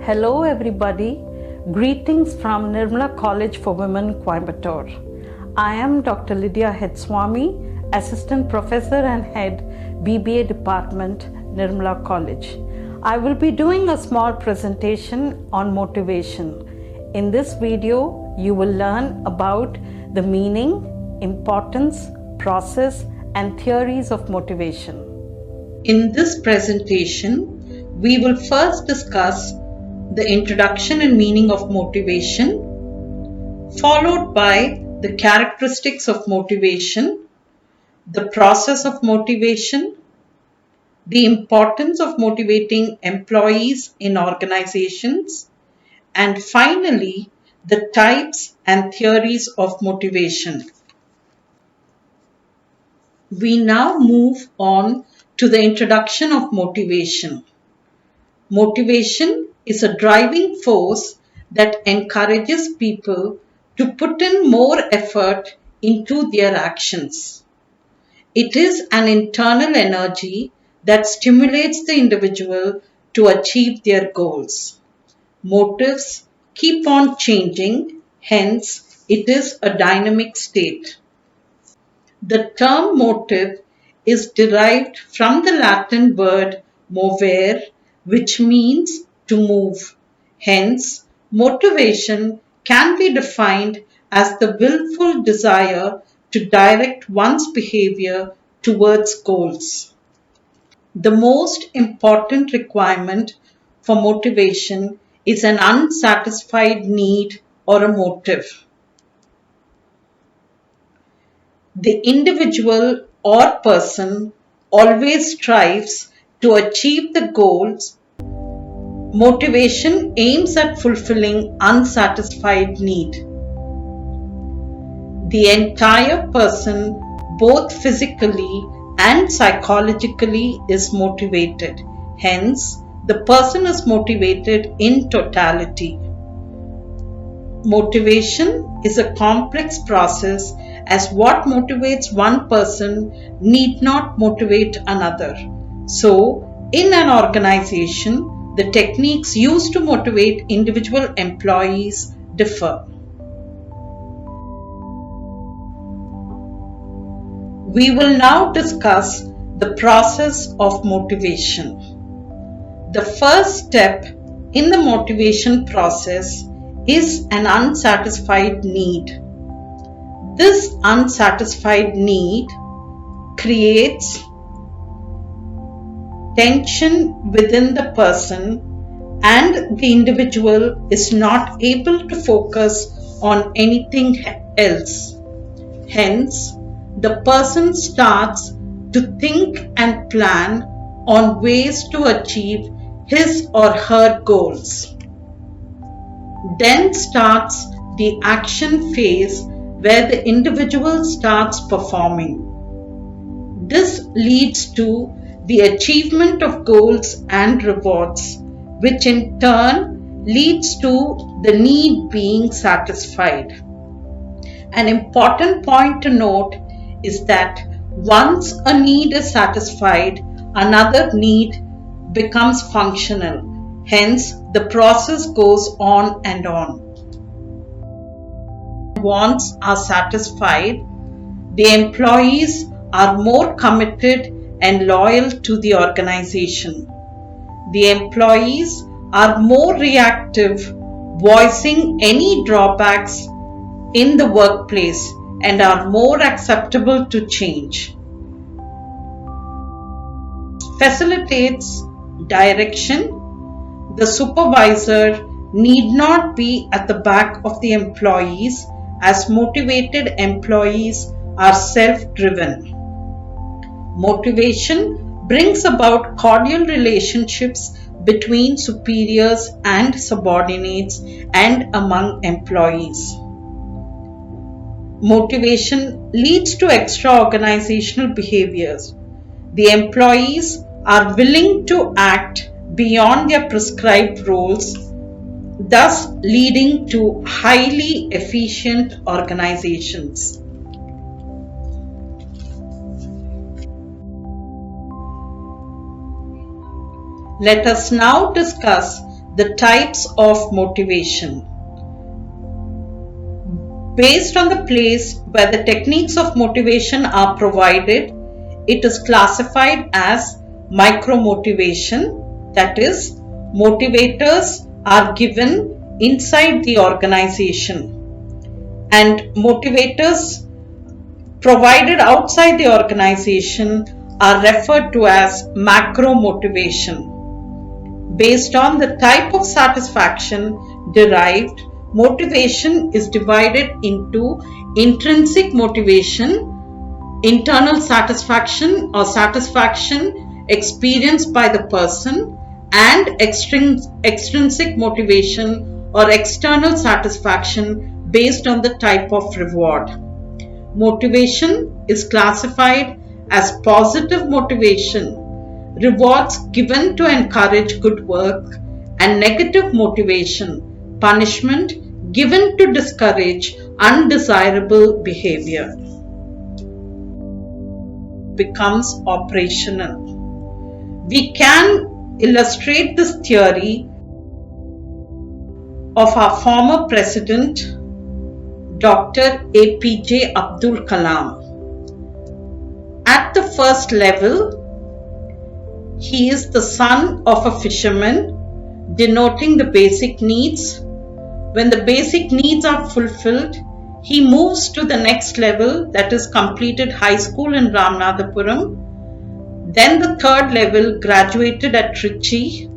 Hello everybody, greetings from Nirmala College for Women, Coimbatore. I am Dr. Lydia Swamy, Assistant Professor and Head BBA Department, Nirmala College. I will be doing a small presentation on motivation. In this video, you will learn about the meaning, importance, process, and theories of motivation. In this presentation, we will first discuss the introduction and meaning of motivation, followed by the characteristics of motivation, the process of motivation, the importance of motivating employees in organizations, and finally, the types and theories of motivation. We now move on to the introduction of motivation. Motivation is a driving force that encourages people to put in more effort into their actions. It is an internal energy that stimulates the individual to achieve their goals. Motives keep on changing, hence it is a dynamic state. The term motive is derived from the Latin word movere, which means to move. Hence, motivation can be defined as the willful desire to direct one's behavior towards goals. The most important requirement for motivation is an unsatisfied need or a motive. The individual or person always strives to achieve the goals. Motivation aims at fulfilling unsatisfied need. The entire person, both physically and psychologically, is motivated. Hence, the person is motivated in totality. Motivation is a complex process, as what motivates one person need not motivate another. So, in an organization, the techniques used to motivate individual employees differ. We will now discuss the process of motivation. The first step in the motivation process is an unsatisfied need. This unsatisfied need creates tension within the person, and the individual is not able to focus on anything else. Hence, the person starts to think and plan on ways to achieve his or her goals. Then starts the action phase, where the individual starts performing. This leads to the achievement of goals and rewards, which in turn leads to the need being satisfied. An important point to note is that once a need is satisfied, another need becomes functional. Hence, the process goes on and on. Wants are satisfied, the employees are more committed and loyal to the organization. The employees are more reactive, voicing any drawbacks in the workplace, and are more acceptable to change. Facilitates direction. The supervisor need not be at the back of the employees, as motivated employees are self-driven. Motivation brings about cordial relationships between superiors and subordinates and among employees. Motivation leads to extra-organizational behaviors. The employees are willing to act beyond their prescribed roles, thus leading to highly efficient organizations. Let us now discuss the types of motivation. Based on the place where the techniques of motivation are provided, it is classified as micro-motivation, that is, motivators are given inside the organization, and motivators provided outside the organization are referred to as macro-motivation. Based on the type of satisfaction derived, motivation is divided into intrinsic motivation, internal satisfaction or satisfaction experienced by the person, and extrinsic motivation or external satisfaction based on the type of reward. Motivation is classified as positive motivation, rewards given to encourage good work, and negative motivation, punishment given to discourage undesirable behavior. Becomes operational. We can illustrate this theory of our former president, Dr. APJ Abdul Kalam. At the first level, he is the son of a fisherman, denoting the basic needs. When the basic needs are fulfilled, he moves to the next level, that is completed high school in Ramanathapuram. Then the third level, graduated at Trichy.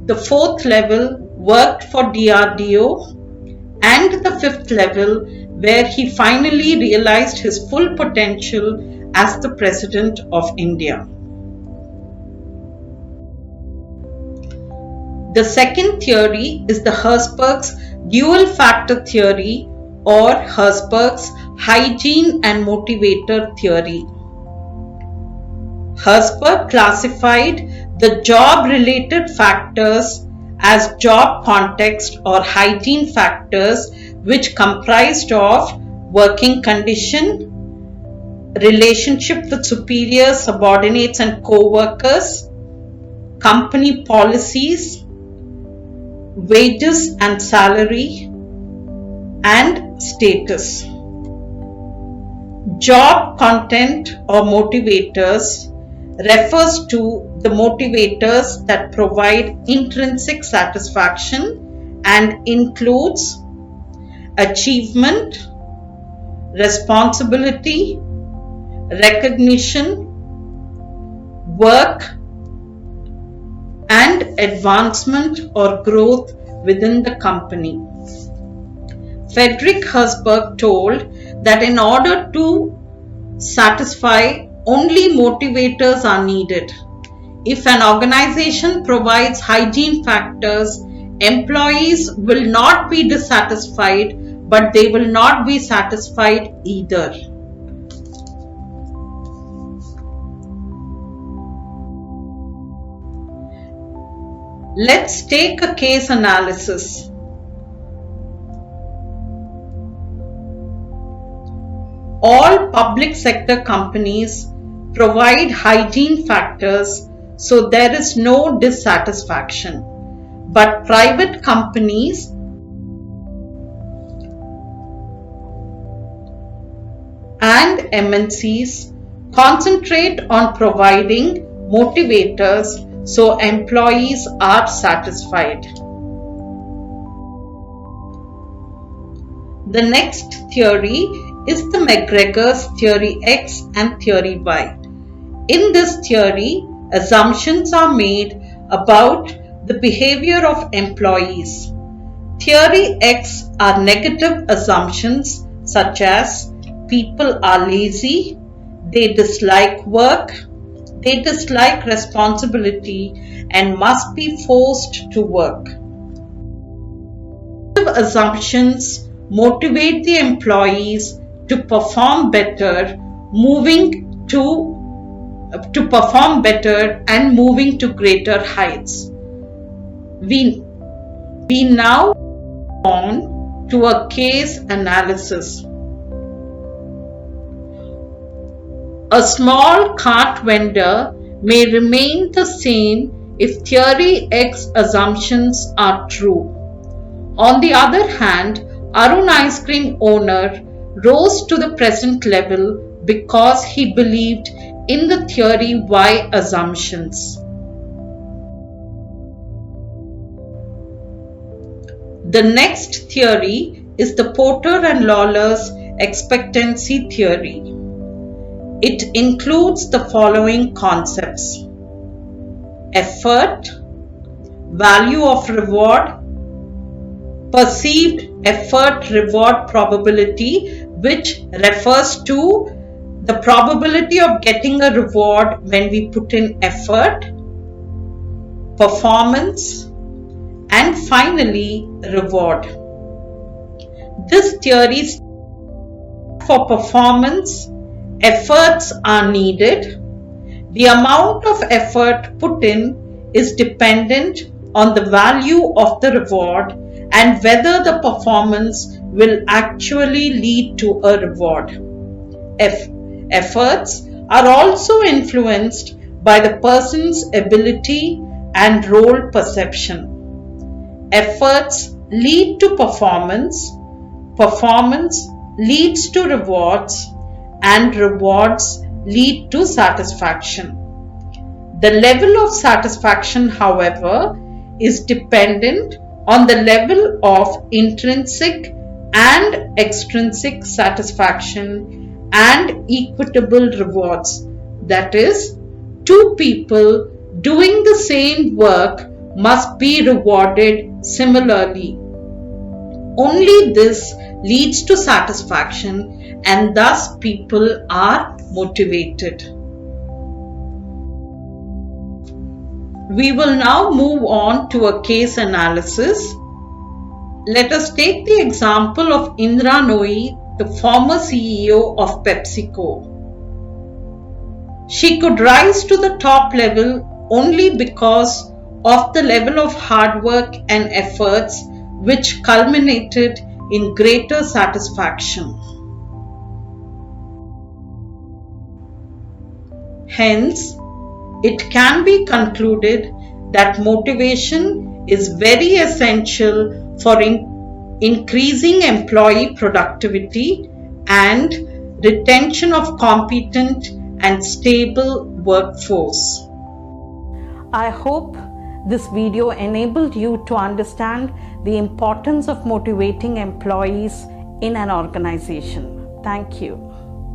The fourth level, worked for DRDO. And the fifth level, where he finally realized his full potential as the President of India. The second theory is the HERZBERG'S dual factor theory, or HERZBERG'S hygiene and motivator theory. HERZBERG classified the job-related factors as job context or hygiene factors, which comprised of working condition, relationship with superiors, subordinates and co-workers, company policies, wages and salary, and status. Job content or motivators refers to the motivators that provide intrinsic satisfaction and includes achievement, responsibility, recognition, work, and advancement or growth within the company. Frederick HERZBERG told that in order to satisfy, only motivators are needed. If an organization provides hygiene factors, employees will not be dissatisfied, but they will not be satisfied either. Let's take a case analysis. All public sector companies provide hygiene factors, so there is no dissatisfaction. But private companies and MNCs concentrate on providing motivators so employees are satisfied. The next theory is the McGregor's theory X and theory Y. In this theory, assumptions are made about the behavior of employees. Theory X are negative assumptions such as people are lazy, they dislike work, they dislike responsibility and must be forced to work. Positive assumptions motivate the employees to perform better, and moving to greater heights. We now move on to a case analysis. A small cart vendor may remain the same if theory X assumptions are true. On the other hand, Arun ice cream owner rose to the present level because he believed in the theory Y assumptions. The next theory is the Porter and Lawler's expectancy theory. It includes the following concepts: effort, value of reward, perceived effort reward probability, which refers to the probability of getting a reward when we put in effort, performance, and finally reward. This theory for performance, efforts are needed. The amount of effort put in is dependent on the value of the reward and whether the performance will actually lead to a reward. Efforts are also influenced by the person's ability and role perception. Efforts lead to performance, performance leads to rewards, and rewards lead to satisfaction. The level of satisfaction, however, is dependent on the level of intrinsic and extrinsic satisfaction and equitable rewards. That is, two people doing the same work must be rewarded similarly. Only this leads to satisfaction, and thus people are motivated. We will now move on to a case analysis. Let us take the example of Indra Nooyi, the former CEO of PepsiCo. She could rise to the top level only because of the level of hard work and efforts which culminated in greater satisfaction. Hence, it can be concluded that motivation is very essential for increasing employee productivity and retention of competent and stable workforce. I hope this video enabled you to understand the importance of motivating employees in an organization. Thank you.